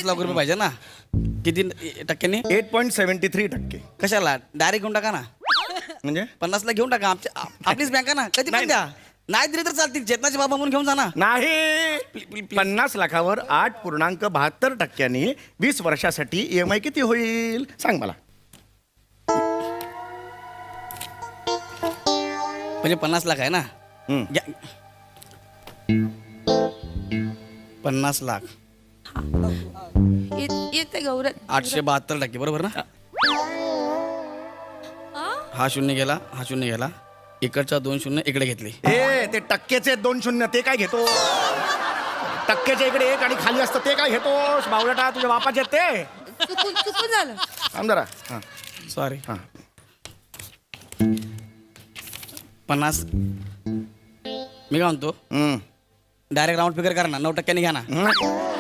लाख रुपये पाहिजे ना. किती टक्क्यांनी? 8.73%. कशाला डायरेक्ट घेऊन टाका ना. म्हणजे 50 लाख घेऊन टाका. आपलीच बँक आहे ना. कधी पण द्या. नाही दिली तर चालतील. चेतनाचे बाबा म्हणून घेऊन जा ना. नाही. 50 लाखावर 8.72%नी 20 वर्षासाठी EMI किती होईल सांग मला. म्हणजे 50 लाख आहे ना. हम्म. 50 लाख येते गौरव. 872%. बरोबर ना. हा शून्य गेला, हा शून्य गेला. इकडच्या 2 शून्य इकडे घेतली. ए ते टक्केचे 2 शून्य ते काय घेतो. टक्केच्या इकडे 1 आणि खाली असतं ते काय घेतोस बावळटा. तुझ्या बापाचे ते चुकून झालं. थांब जरा. हां सॉरी. हां 50. मी काय म्हणतो हम्म. डायरेक्ट राऊंड फिगर करा ना. 9% घ्या ना. हम्म.